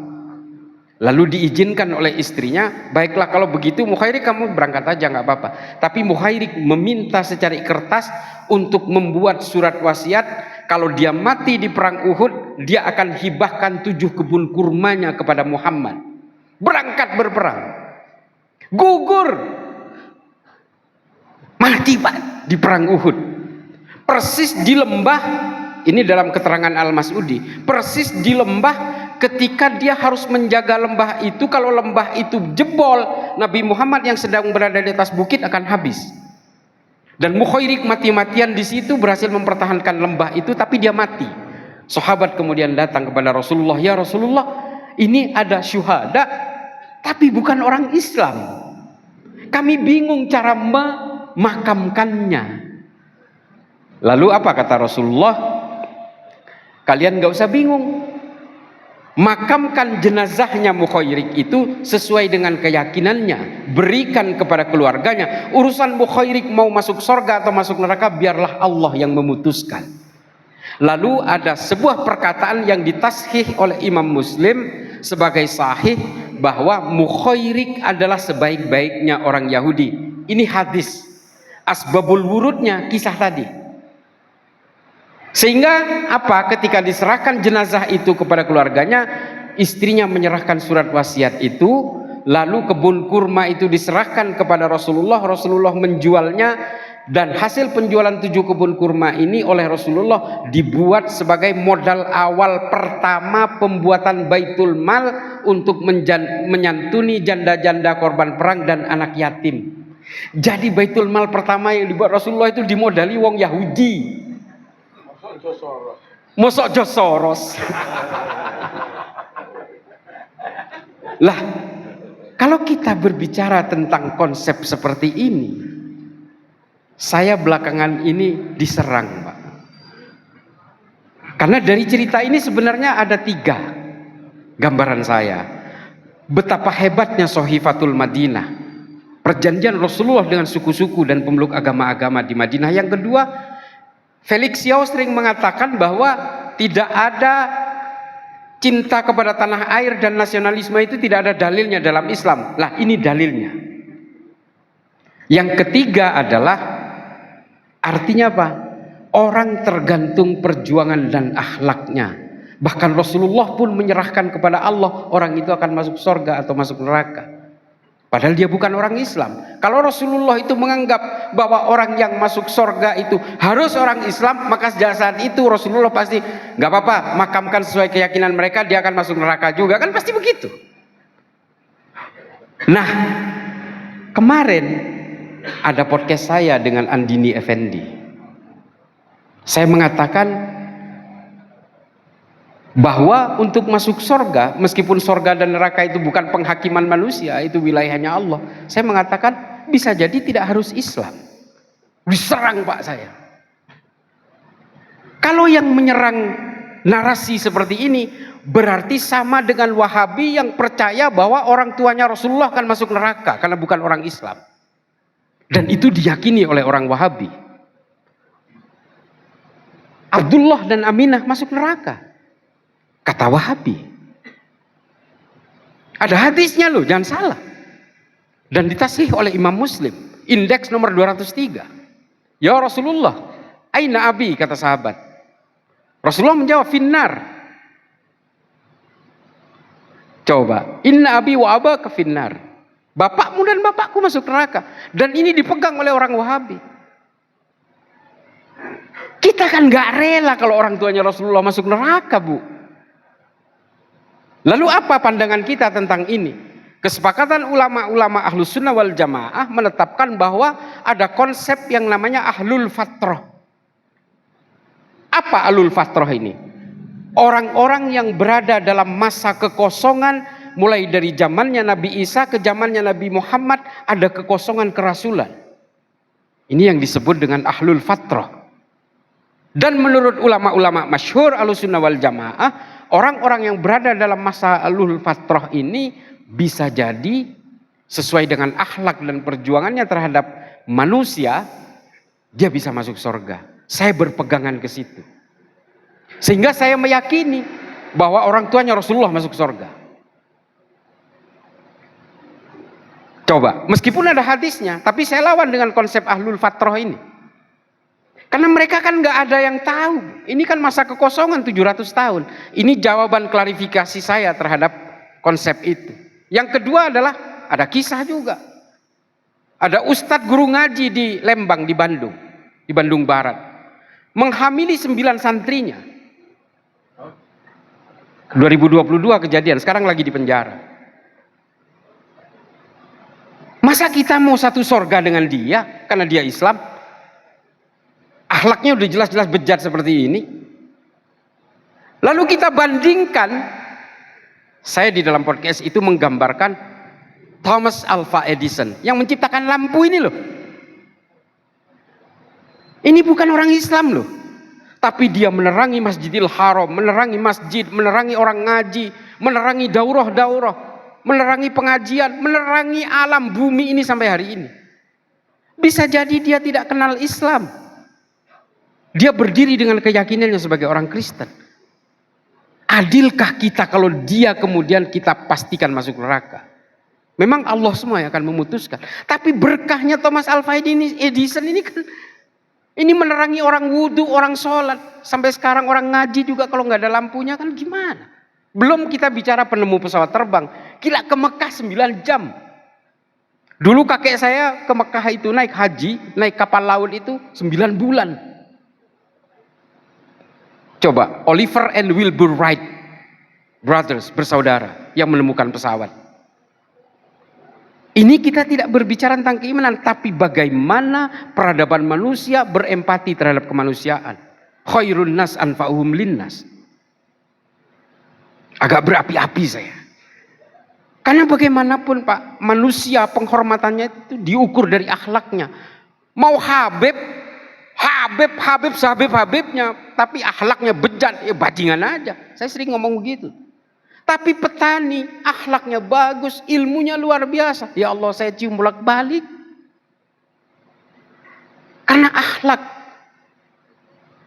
S1: Lalu diizinkan oleh istrinya, baiklah kalau begitu Mukhairik kamu berangkat aja nggak apa-apa. Tapi Mukhairik meminta secari kertas untuk membuat surat wasiat, kalau dia mati di perang Uhud, dia akan hibahkan 7 kebun kurmanya kepada Muhammad. Berangkat berperang, gugur, mati Pak di perang Uhud. Persis di lembah, ini dalam keterangan Al-Mas'udi, persis di lembah ketika dia harus menjaga lembah itu. Kalau lembah itu jebol, Nabi Muhammad yang sedang berada di atas bukit akan habis. Dan Mukhairik mati-matian di situ, berhasil mempertahankan lembah itu, tapi dia mati. Sahabat kemudian datang kepada Rasulullah, ya Rasulullah, ini ada syuhada, tapi bukan orang Islam. Kami bingung cara memakamkannya. Lalu apa kata Rasulullah? Kalian gak usah bingung. Makamkan jenazahnya Mukhairik itu sesuai dengan keyakinannya, berikan kepada keluarganya. Urusan Mukhairik mau masuk surga atau masuk neraka, biarlah Allah yang memutuskan. Lalu ada sebuah perkataan yang ditashih oleh Imam Muslim sebagai sahih, bahwa mukhairik adalah sebaik-baiknya orang Yahudi. Ini hadis. Asbabul wurudnya kisah tadi. Sehingga apa? Ketika diserahkan jenazah itu kepada keluarganya, istrinya menyerahkan surat wasiat itu, lalu kebun kurma itu diserahkan kepada Rasulullah. Rasulullah menjualnya, dan hasil penjualan 7 kebun kurma ini oleh Rasulullah dibuat sebagai modal awal pertama pembuatan Baitul Mal untuk menyantuni janda-janda korban perang dan anak yatim. Jadi Baitul Mal pertama yang dibuat Rasulullah itu dimodali wong Yahudi. Mosok Jos Soros. Lah, kalau kita berbicara tentang konsep seperti ini, saya belakangan ini diserang, Pak. Karena dari cerita ini sebenarnya ada 3 gambaran saya. Betapa hebatnya Sohifatul Madinah, perjanjian Rasulullah dengan suku-suku dan pemeluk agama-agama di Madinah. Yang kedua, Felix Yao sering mengatakan bahwa tidak ada cinta kepada tanah air dan nasionalisme itu tidak ada dalilnya dalam Islam. Lah, ini dalilnya. Yang ketiga adalah artinya apa? Orang tergantung perjuangan dan akhlaknya. Bahkan Rasulullah pun menyerahkan kepada Allah, orang itu akan masuk surga atau masuk neraka. Padahal dia bukan orang Islam. Kalau Rasulullah itu menganggap bahwa orang yang masuk surga itu harus orang Islam, maka sejak saat itu Rasulullah pasti nggak apa-apa, makamkan sesuai keyakinan mereka, dia akan masuk neraka juga, kan pasti begitu. Nah, kemarin ada podcast saya dengan Andini Effendi. Saya mengatakan bahwa untuk masuk surga, meskipun surga dan neraka itu bukan penghakiman manusia, itu wilayahnya Allah. Saya mengatakan bisa jadi tidak harus Islam. Diserang Pak saya. Kalau yang menyerang narasi seperti ini berarti sama dengan Wahabi yang percaya bahwa orang tuanya Rasulullah akan masuk neraka karena bukan orang Islam. Dan itu diyakini oleh orang Wahabi. Abdullah dan Aminah masuk neraka, kata Wahabi. Ada hadisnya loh, jangan salah. Dan ditasih oleh Imam Muslim, indeks nomor 203. Ya Rasulullah, aina abi, kata sahabat. Rasulullah menjawab, finnar. Coba, inna abi wa abaka finnar. Bapakmu dan bapakku masuk neraka. Dan ini dipegang oleh orang Wahabi. Kita kan gak rela kalau orang tuanya Rasulullah masuk neraka, Bu. Lalu apa pandangan kita tentang ini? Kesepakatan ulama-ulama Ahlus Sunnah wal Jamaah menetapkan bahwa ada konsep yang namanya Ahlul Fatrah. Apa Ahlul Fatrah ini? Orang-orang yang berada dalam masa kekosongan, mulai dari zamannya Nabi Isa ke zamannya Nabi Muhammad, ada kekosongan kerasulan. Ini yang disebut dengan Ahlul Fatrah. Dan menurut ulama-ulama masyhur Ahlus Sunnah wal Jamaah, orang-orang yang berada dalam masa Ahlul Fatrah ini bisa jadi sesuai dengan akhlak dan perjuangannya terhadap manusia, dia bisa masuk surga. Saya berpegangan ke situ. Sehingga saya meyakini bahwa orang tuanya Rasulullah masuk surga. Coba, meskipun ada hadisnya, tapi saya lawan dengan konsep Ahlul Fatrah ini. Karena mereka kan nggak ada yang tahu. Ini kan masa kekosongan 700 tahun. Ini jawaban klarifikasi saya terhadap konsep itu. Yang kedua adalah ada kisah juga. Ada ustadz guru ngaji di Lembang, di Bandung Barat, menghamili 9 santrinya. 2022 kejadian, sekarang lagi di penjara. Masa kita mau satu surga dengan dia karena dia Islam? Akhlaknya udah jelas-jelas bejat seperti ini. Lalu kita bandingkan, saya di dalam podcast itu menggambarkan Thomas Alva Edison yang menciptakan lampu ini loh. Ini bukan orang Islam loh, tapi dia menerangi Masjidil Haram, menerangi masjid, menerangi orang ngaji, menerangi daurah-daurah, menerangi pengajian, menerangi alam bumi ini sampai hari ini. Bisa jadi dia tidak kenal Islam. Dia berdiri dengan keyakinannya sebagai orang Kristen. Adilkah kita kalau dia kemudian kita pastikan masuk neraka? Memang Allah semua yang akan memutuskan. Tapi berkahnya Thomas Alva Edison ini kan, ini menerangi orang wudhu, orang sholat. Sampai sekarang orang ngaji juga kalau nggak ada lampunya kan gimana? Belum kita bicara penemu pesawat terbang. Gila, ke Mekah 9 jam. Dulu kakek saya ke Mekah itu naik haji, naik kapal laut itu 9 bulan. Coba, Oliver and Wilbur Wright brothers, bersaudara yang menemukan pesawat. Ini kita tidak berbicara tentang keimanan, tapi bagaimana peradaban manusia berempati terhadap kemanusiaan. Khairun nas anfa'uhum linnas. Agak berapi-api saya. Karena bagaimanapun Pak, manusia penghormatannya itu diukur dari akhlaknya. Mau Habibnya, tapi akhlaknya bejat, ya bajingan aja. Saya sering ngomong begitu. Tapi petani, akhlaknya bagus, ilmunya luar biasa. Ya Allah, saya cium bolak-balik. Karena akhlak.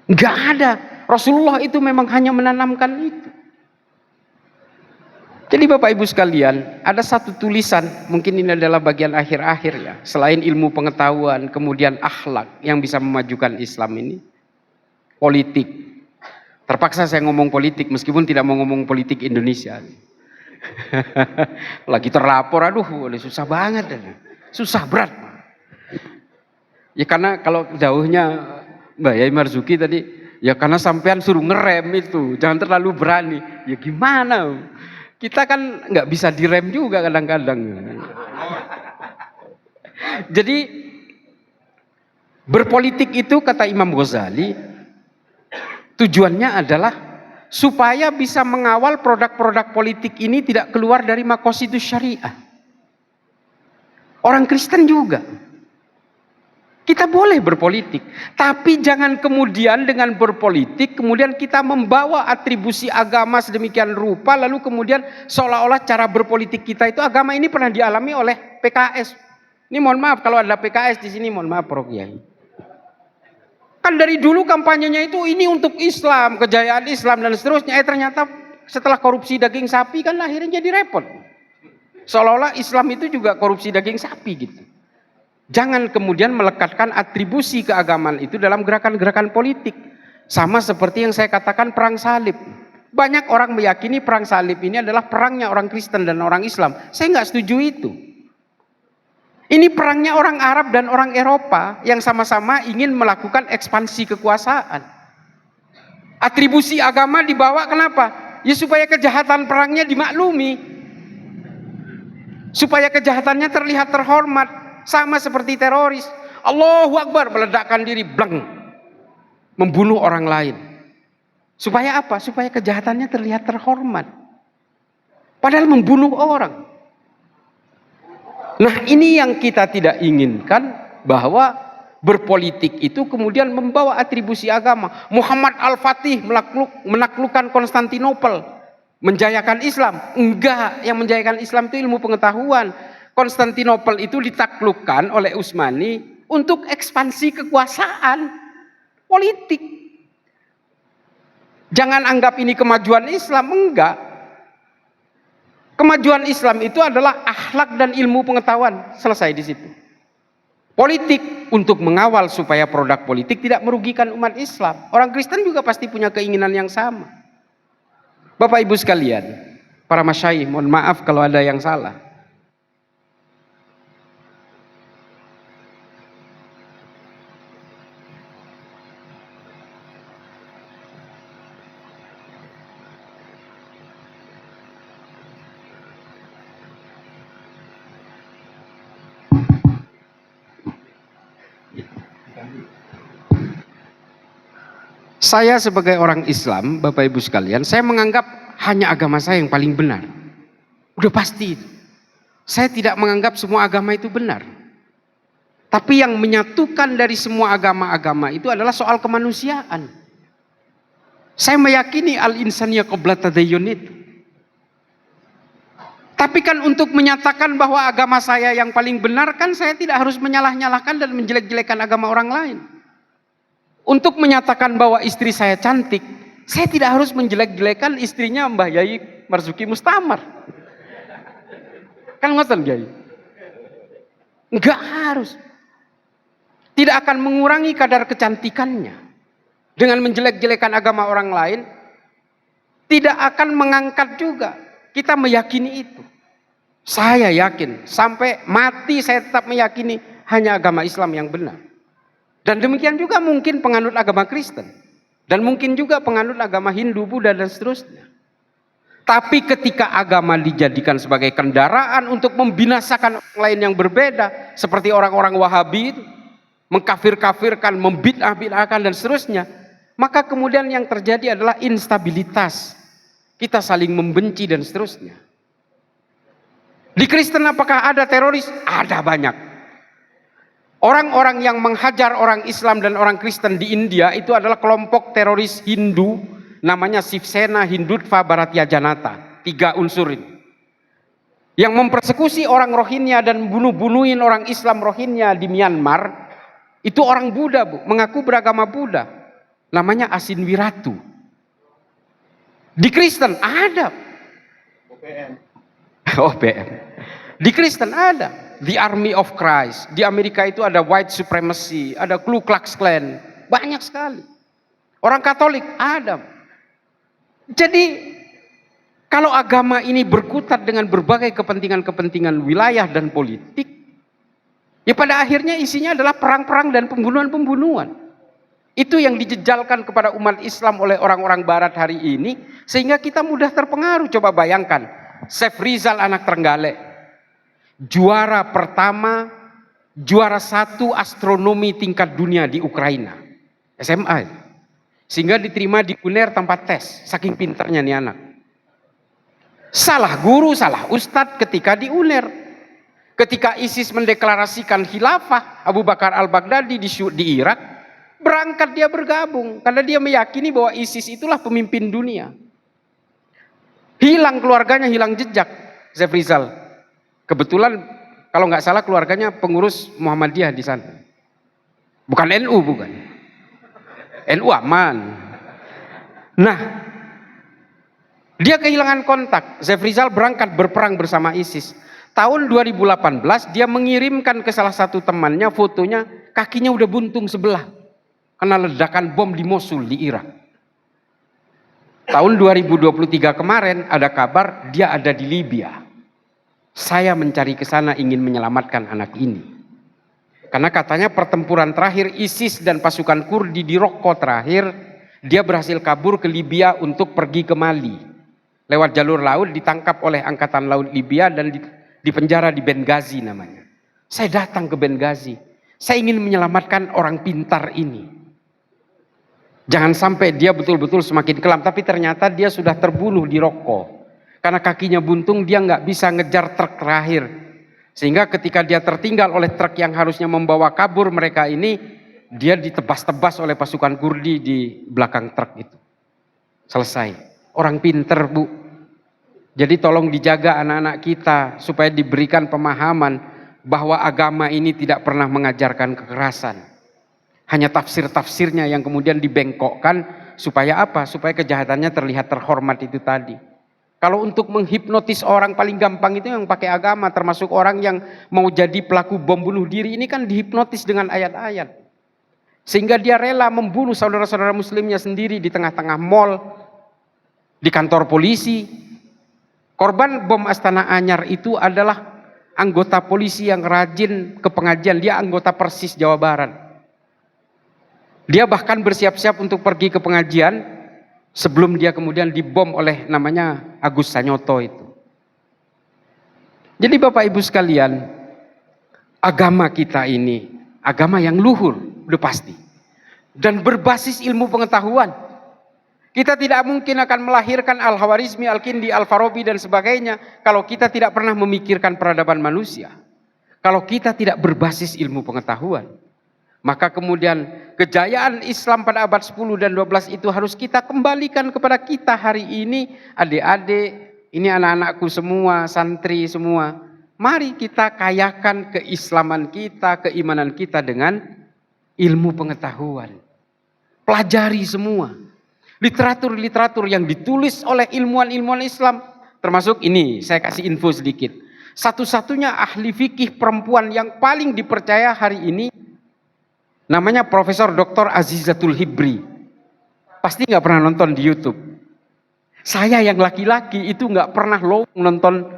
S1: Nggak ada. Rasulullah itu memang hanya menanamkan itu. Jadi Bapak Ibu sekalian, ada satu tulisan, mungkin ini adalah bagian akhir-akhir ya. Selain ilmu pengetahuan, kemudian akhlak yang bisa memajukan Islam ini. Politik. Terpaksa saya ngomong politik meskipun tidak mau ngomong politik Indonesia. Lagi terlapor, aduh susah banget. Susah berat. Ya karena kalau jauhnya Mbak Yai Marzuki tadi, ya karena sampean suruh ngerem itu, jangan terlalu berani. Ya gimana? Kita kan nggak bisa direm juga kadang-kadang. Jadi berpolitik itu kata Imam Ghazali, tujuannya adalah supaya bisa mengawal produk-produk politik ini tidak keluar dari maqasidus syariah. Orang Kristen juga. Kita boleh berpolitik, tapi jangan kemudian dengan berpolitik kemudian kita membawa atribusi agama sedemikian rupa lalu kemudian seolah-olah cara berpolitik kita itu agama ini pernah dialami oleh PKS. Ini mohon maaf kalau ada PKS di sini, mohon maaf Prof Kiai. Kan dari dulu kampanyenya itu ini untuk Islam, kejayaan Islam dan seterusnya. Ternyata setelah korupsi daging sapi kan akhirnya jadi repot. Seolah-olah Islam itu juga korupsi daging sapi gitu. Jangan kemudian melekatkan atribusi keagamaan itu dalam gerakan-gerakan politik. Sama seperti yang saya katakan perang salib. Banyak orang meyakini perang salib ini adalah perangnya orang Kristen dan orang Islam. Saya nggak setuju itu. Ini perangnya orang Arab dan orang Eropa yang sama-sama ingin melakukan ekspansi kekuasaan. Atribusi agama dibawa kenapa? Ya supaya kejahatan perangnya dimaklumi. Supaya kejahatannya terlihat terhormat. Sama seperti teroris. Allahu Akbar, meledakkan diri, blang. Membunuh orang lain. Supaya apa? Supaya kejahatannya terlihat terhormat. Padahal membunuh orang. Nah ini yang kita tidak inginkan, bahwa berpolitik itu kemudian membawa atribusi agama. Muhammad Al-Fatih menaklukkan Konstantinopel, menjayakan Islam. Enggak, yang menjayakan Islam itu ilmu pengetahuan. Konstantinopel itu ditaklukkan oleh Utsmani untuk ekspansi kekuasaan politik. Jangan anggap ini kemajuan Islam, enggak. Kemajuan Islam itu adalah akhlak dan ilmu pengetahuan, selesai di situ. Politik untuk mengawal supaya produk politik tidak merugikan umat Islam. Orang Kristen juga pasti punya keinginan yang sama. Bapak Ibu sekalian, para masyayikh, mohon maaf kalau ada yang salah. Saya sebagai orang Islam, Bapak Ibu sekalian, saya menganggap hanya agama saya yang paling benar. Udah pasti. Saya tidak menganggap semua agama itu benar. Tapi yang menyatukan dari semua agama-agama itu adalah soal kemanusiaan. Saya meyakini al-insaniyah qabla tadayyun itu. Tapi kan untuk menyatakan bahwa agama saya yang paling benar, kan saya tidak harus menyalah-nyalahkan dan menjelek-jelekan agama orang lain. Untuk menyatakan bahwa istri saya cantik, Saya tidak harus menjelek-jelekan istrinya Mbah Yai Marzuki Mustamar. Kan ngoten Yai. Enggak harus. Tidak akan mengurangi kadar kecantikannya. Dengan menjelek-jelekan agama orang lain, tidak akan mengangkat juga. Kita meyakini itu. Saya yakin, sampai mati saya tetap meyakini hanya agama Islam yang benar. Dan demikian juga mungkin penganut agama Kristen. Dan mungkin juga penganut agama Hindu, Buddha, dan seterusnya. Tapi ketika agama dijadikan sebagai kendaraan untuk membinasakan orang lain yang berbeda, seperti orang-orang Wahabi itu, mengkafir-kafirkan, membid'ah-bid'ahkan, dan seterusnya, maka kemudian yang terjadi adalah instabilitas. Kita saling membenci dan seterusnya. Di Kristen apakah ada teroris? Ada banyak. Orang-orang yang menghajar orang Islam dan orang Kristen di India itu adalah kelompok teroris Hindu, namanya Shivsena, Hindutva, Bharatiya Janata. 3 unsur ini. Yang mempersekusi orang Rohingya dan bunuh-bunuhin orang Islam Rohingya di Myanmar, itu orang Buddha, Bu, mengaku beragama Buddha. Namanya Asin Wiratu. Di Kristen ada. OPM. Di Kristen ada. The Army of Christ. Di Amerika itu ada White Supremacy, ada Ku Klux Klan. Banyak sekali. Orang Katolik ada. Jadi kalau agama ini berkutat dengan berbagai kepentingan-kepentingan wilayah dan politik, ya pada akhirnya isinya adalah perang-perang dan pembunuhan-pembunuhan. Itu yang dijejalkan kepada umat Islam oleh orang-orang Barat hari ini, sehingga kita mudah terpengaruh. Coba bayangkan, Syekh Rizal anak Trenggalek, juara pertama, juara 1 astronomi tingkat dunia di Ukraina, SMA, sehingga diterima di UNER tanpa tes, saking pinternya nih anak. Salah guru, salah ustadz ketika di UNER. Ketika ISIS mendeklarasikan khilafah Abu Bakar al-Baghdadi di Irak, berangkat dia bergabung karena dia meyakini bahwa ISIS itulah pemimpin dunia. Hilang keluarganya, hilang jejak Syekh Rizal. Kebetulan kalau nggak salah keluarganya pengurus Muhammadiyah di sana. Bukan NU, bukan. NU aman. Nah, dia kehilangan kontak. Syekh Rizal berangkat berperang bersama ISIS. Tahun 2018 dia mengirimkan ke salah satu temannya fotonya, kakinya udah buntung sebelah kena ledakan bom di Mosul di Irak. Tahun 2023 kemarin ada kabar dia ada di Libya. Saya mencari ke sana ingin menyelamatkan anak ini. Karena katanya pertempuran terakhir ISIS dan pasukan Kurdi di Raqqa terakhir, dia berhasil kabur ke Libya untuk pergi ke Mali. Lewat jalur laut ditangkap oleh angkatan laut Libya dan dipenjara di Benghazi namanya. Saya datang ke Benghazi. Saya ingin menyelamatkan orang pintar ini. Jangan sampai dia betul-betul semakin kelam, tapi ternyata dia sudah terbunuh di Raqqa. Karena kakinya buntung, dia nggak bisa ngejar truk terakhir. Sehingga ketika dia tertinggal oleh truk yang harusnya membawa kabur mereka ini, dia ditebas-tebas oleh pasukan Kurdi di belakang truk itu. Selesai. Orang pinter, Bu. Jadi tolong dijaga anak-anak kita supaya diberikan pemahaman bahwa agama ini tidak pernah mengajarkan kekerasan. Hanya tafsir-tafsirnya yang kemudian dibengkokkan supaya apa? Supaya kejahatannya terlihat terhormat itu tadi. Kalau untuk menghipnotis orang paling gampang itu yang pakai agama, termasuk orang yang mau jadi pelaku bom bunuh diri ini kan dihipnotis dengan ayat-ayat. Sehingga dia rela membunuh saudara-saudara muslimnya sendiri di tengah-tengah mall, di kantor polisi. Korban bom Astana Anyar itu adalah anggota polisi yang rajin ke pengajian. Dia anggota Persis Jawa Barat. Dia bahkan bersiap-siap untuk pergi ke pengajian sebelum dia kemudian dibom oleh namanya Agus Sanyoto itu. Jadi Bapak Ibu sekalian, agama kita ini agama yang luhur, udah pasti. Dan berbasis ilmu pengetahuan. Kita tidak mungkin akan melahirkan Al-Khawarizmi, Al-Kindi, Al-Farabi dan sebagainya kalau kita tidak pernah memikirkan peradaban manusia. Kalau kita tidak berbasis ilmu pengetahuan. Maka kemudian kejayaan Islam pada abad 10 dan 12 itu harus kita kembalikan kepada kita hari ini. Adik-adik, ini anak-anakku semua, santri semua. Mari kita kayakan keislaman kita, keimanan kita dengan ilmu pengetahuan. Pelajari semua. Literatur-literatur yang ditulis oleh ilmuwan-ilmuwan Islam, termasuk ini, saya kasih info sedikit. Satu-satunya ahli fikih perempuan yang paling dipercaya hari ini, namanya Profesor Dr. Azizatul Hibri. Pasti nggak pernah nonton di YouTube. Saya yang laki-laki itu nggak pernah nonton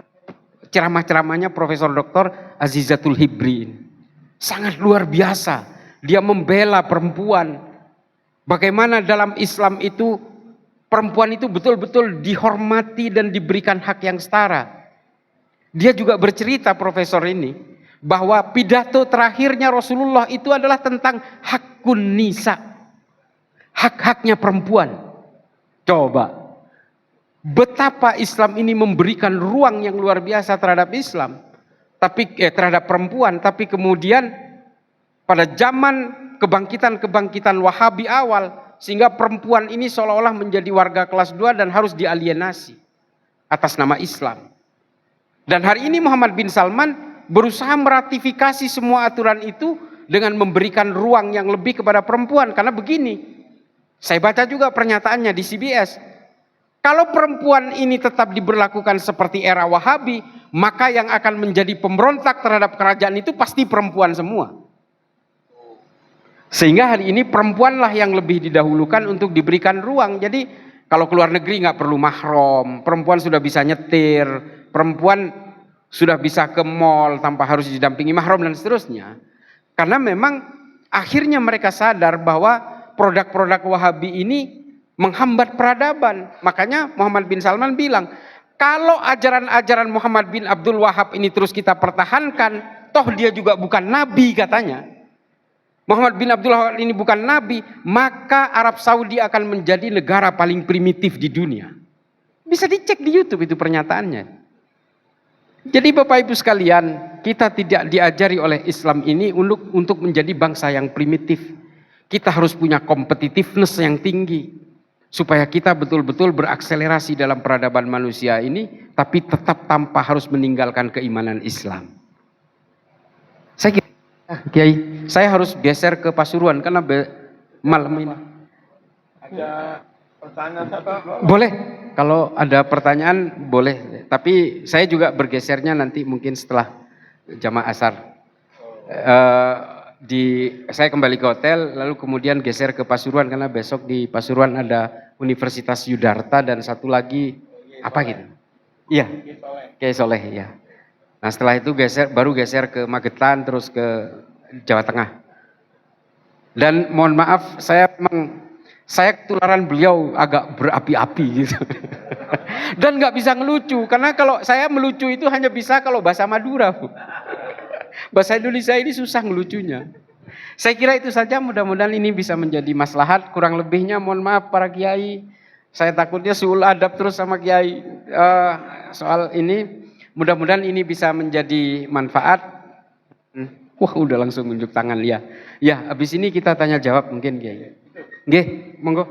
S1: ceramah-ceramahnya Profesor Dr. Azizatul Hibri. Sangat luar biasa. Dia membela perempuan. Bagaimana dalam Islam itu perempuan itu betul-betul dihormati dan diberikan hak yang setara. Dia juga bercerita, profesor ini, bahwa pidato terakhirnya Rasulullah itu adalah tentang hakun nisa, hak-haknya perempuan. Coba, betapa Islam ini memberikan ruang yang luar biasa terhadap Islam, terhadap perempuan, tapi kemudian pada zaman kebangkitan Wahabi awal, sehingga perempuan ini seolah-olah menjadi warga kelas 2 dan harus dialienasi atas nama Islam. Dan hari ini Muhammad bin Salman berusaha meratifikasi semua aturan itu dengan memberikan ruang yang lebih kepada perempuan. Karena begini, saya baca juga pernyataannya di CBS. Kalau perempuan ini tetap diberlakukan seperti era Wahabi, maka yang akan menjadi pemberontak terhadap kerajaan itu pasti perempuan semua. Sehingga hari ini perempuanlah yang lebih didahulukan untuk diberikan ruang. Jadi kalau keluar negeri nggak perlu mahram, perempuan sudah bisa nyetir, perempuan sudah bisa ke mall tanpa harus didampingi mahram dan seterusnya. Karena memang akhirnya mereka sadar bahwa produk-produk Wahabi ini menghambat peradaban. Makanya Muhammad bin Salman bilang, kalau ajaran-ajaran Muhammad bin Abdul Wahab ini terus kita pertahankan, toh dia juga bukan nabi katanya. Muhammad bin Abdul Wahab ini bukan nabi, maka Arab Saudi akan menjadi negara paling primitif di dunia. Bisa dicek di YouTube itu pernyataannya. Jadi Bapak Ibu sekalian, kita tidak diajari oleh Islam ini untuk menjadi bangsa yang primitif. Kita harus punya competitiveness yang tinggi, supaya kita betul-betul berakselerasi dalam peradaban manusia ini, tapi tetap tanpa harus meninggalkan keimanan Islam. Saya kira, Kiai, saya harus geser ke Pasuruan karena malam ini.
S2: Ada pertanyaan apa?
S1: Boleh, kalau ada pertanyaan boleh. Tapi saya juga bergesernya nanti mungkin setelah jamaah asar. Saya kembali ke hotel, lalu kemudian geser ke Pasuruan karena besok di Pasuruan ada Universitas Yudarta dan satu lagi apa gitu? Iya, Kiai Soleh ya. Nah setelah itu baru geser ke Magetan terus ke Jawa Tengah. Dan mohon maaf saya ketularan beliau agak berapi-api gitu. Dan nggak bisa ngelucu karena kalau saya melucu itu hanya bisa kalau bahasa Madura, Bu. Bahasa Indonesia ini susah ngelucunya. Saya kira itu saja, mudah-mudahan ini bisa menjadi maslahat. Kurang lebihnya mohon maaf para kiai. Saya takutnya suul adab terus sama kiai soal ini. Mudah-mudahan ini bisa menjadi manfaat. Wah, udah langsung unjuk tangan ya. Ya, habis ini kita tanya jawab mungkin kiai. Nggih, monggo.